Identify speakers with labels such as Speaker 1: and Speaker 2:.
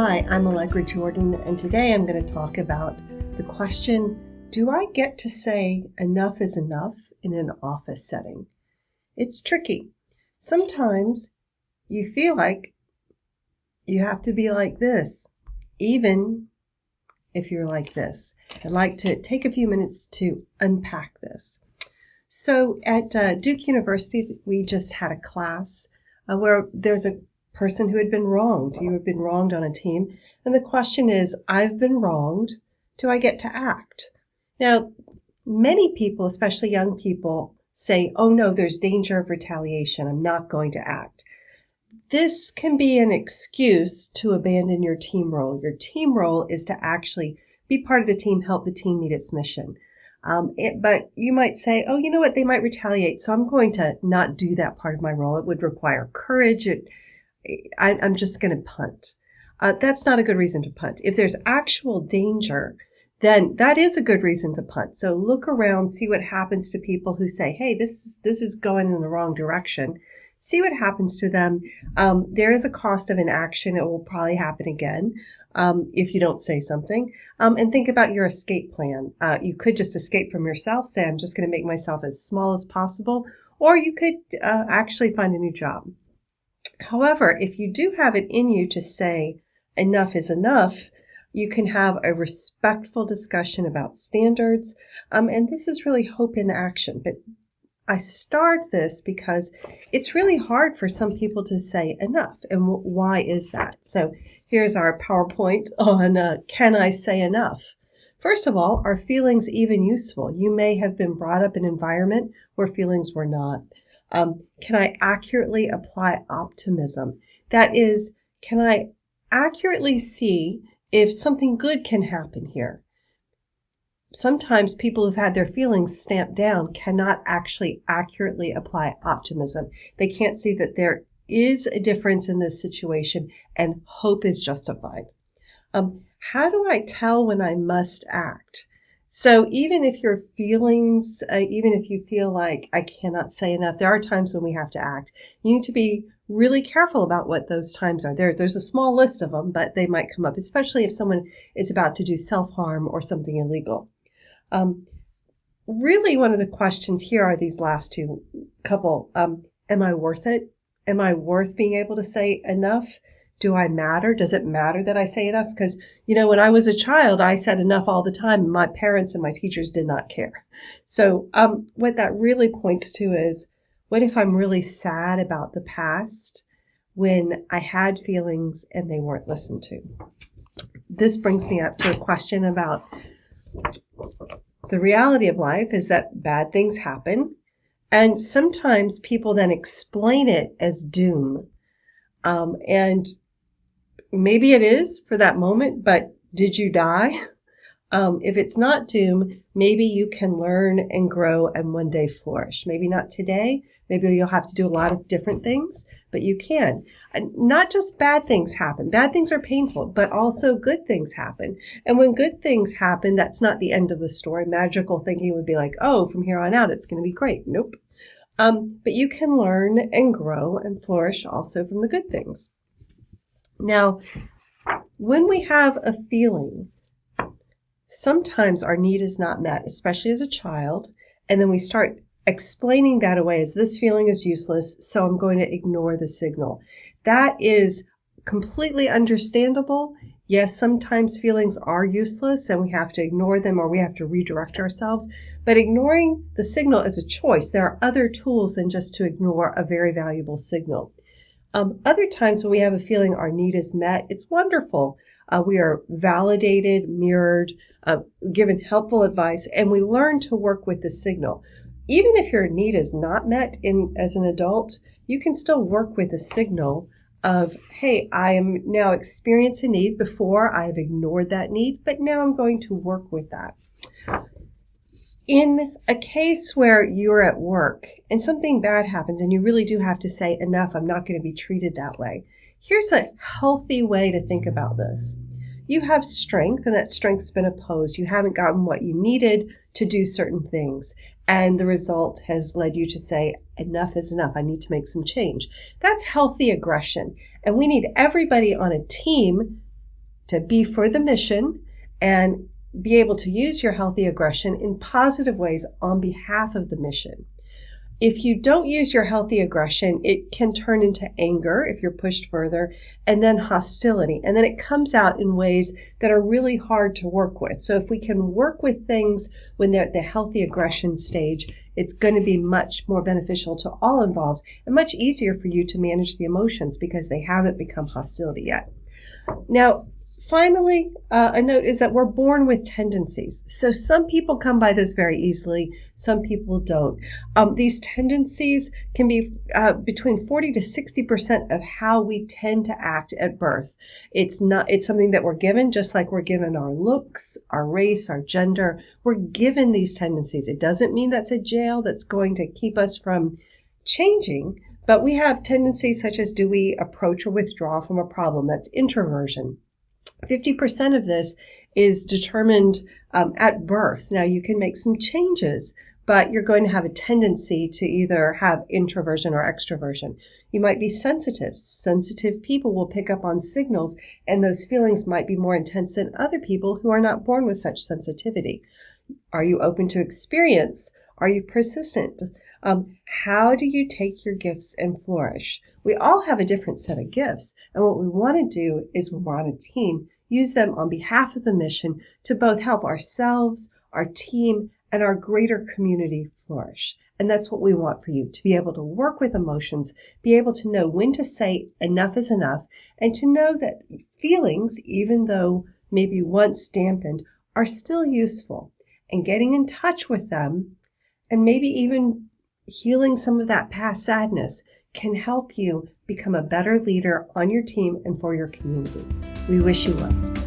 Speaker 1: Hi, I'm Allegra Jordan, and today I'm going to talk about the question, do I get to say enough is enough in an office setting? It's tricky. Sometimes you feel like you have to be like this, even if you're like this. I'd like to take a few minutes to unpack this. So at Duke University, we just had a class where there's a person who had been wronged. You had been wronged on a team. And the question is, I've been wronged. Do I get to act? Now, many people, especially young people, say, oh no, there's danger of retaliation. I'm not going to act. This can be an excuse to abandon your team role. Your team role is to actually be part of the team, help the team meet its mission. But you might say, oh, you know what, they might retaliate, so I'm going to not do that part of my role. It would require courage. I'm just going to punt. That's not a good reason to punt. If there's actual danger, then that is a good reason to punt. So look around, see what happens to people who say, hey, this is going in the wrong direction. See what happens to them. There is a cost of inaction. It will probably happen again if you don't say something. And think about your escape plan. You could just escape from yourself, say, I'm just going to make myself as small as possible, or you could actually find a new job. However, if you do have it in you to say enough is enough, you can have a respectful discussion about standards. And this is really hope in action. But I start this because it's really hard for some people to say enough. And why is that? So here's our PowerPoint on can I say enough? First of all, are feelings even useful? You may have been brought up in an environment where feelings were not. Can I accurately apply optimism? That is, can I accurately see if something good can happen here? Sometimes people who've had their feelings stamped down cannot actually accurately apply optimism. They can't see that there is a difference in this situation and hope is justified. How do I tell when I must act? So even if your feelings, even if you feel like I cannot say enough, there are times when we have to act. You need to be really careful about what those times are. There's a small list of them, but they might come up, especially if someone is about to do self-harm or something illegal. Really, one of the questions here are these last two couple. Am I worth it? Am I worth being able to say enough? Do I matter? Does it matter that I say enough? Because, when I was a child, I said enough all the time. My parents and my teachers did not care. So what that really points to is, what if I'm really sad about the past when I had feelings and they weren't listened to? This brings me up to a question about the reality of life is that bad things happen. And sometimes people then explain it as doom. And maybe it is for that moment, but did you die? If it's not doom, maybe you can learn and grow and one day flourish. Maybe not today. Maybe you'll have to do a lot of different things, but you can. And not just bad things happen. Bad things are painful, but also good things happen. And when good things happen, that's not the end of the story. Magical thinking would be like, oh, from here on out, it's going to be great. Nope. But you can learn and grow and flourish also from the good things. Now, when we have a feeling, sometimes our need is not met, especially as a child, and then we start explaining that away as this feeling is useless, so I'm going to ignore the signal. That is completely understandable. Yes, sometimes feelings are useless and we have to ignore them or we have to redirect ourselves, but ignoring the signal is a choice. There are other tools than just to ignore a very valuable signal. Other times when we have a feeling our need is met, it's wonderful. We are validated, mirrored, given helpful advice, and we learn to work with the signal. Even if your need is not met as an adult, you can still work with the signal of, hey, I am now experiencing a need. Before I've ignored that need, but now I'm going to work with that. In a case where you're at work and something bad happens and you really do have to say, enough, I'm not going to be treated that way. Here's a healthy way to think about this. You have strength and that strength's been opposed. You haven't gotten what you needed to do certain things. And the result has led you to say, enough is enough. I need to make some change. That's healthy aggression. And we need everybody on a team to be for the mission and be able to use your healthy aggression in positive ways on behalf of the mission. If you don't use your healthy aggression, it can turn into anger if you're pushed further, and then hostility. And then it comes out in ways that are really hard to work with. So if we can work with things when they're at the healthy aggression stage, it's going to be much more beneficial to all involved and much easier for you to manage the emotions because they haven't become hostility yet. Now, finally, a note is that we're born with tendencies. So some people come by this very easily, some people don't. These tendencies can be between 40 to 60% of how we tend to act at birth. It's something that we're given, just like we're given our looks, our race, our gender. We're given these tendencies. It doesn't mean that's a jail that's going to keep us from changing, but we have tendencies such as, do we approach or withdraw from a problem? That's introversion. 50% of this is determined at birth. Now, you can make some changes, but you're going to have a tendency to either have introversion or extroversion. You might be sensitive. Sensitive people will pick up on signals, and those feelings might be more intense than other people who are not born with such sensitivity. Are you open to experience? Are you persistent? How do you take your gifts and flourish? We all have a different set of gifts, and what we want to do is, when we're on a team, use them on behalf of the mission to both help ourselves, our team, and our greater community flourish. And that's what we want for you, to be able to work with emotions, be able to know when to say enough is enough, and to know that feelings, even though maybe once dampened, are still useful. And getting in touch with them, and maybe even healing some of that past sadness, can help you become a better leader on your team and for your community. We wish you well.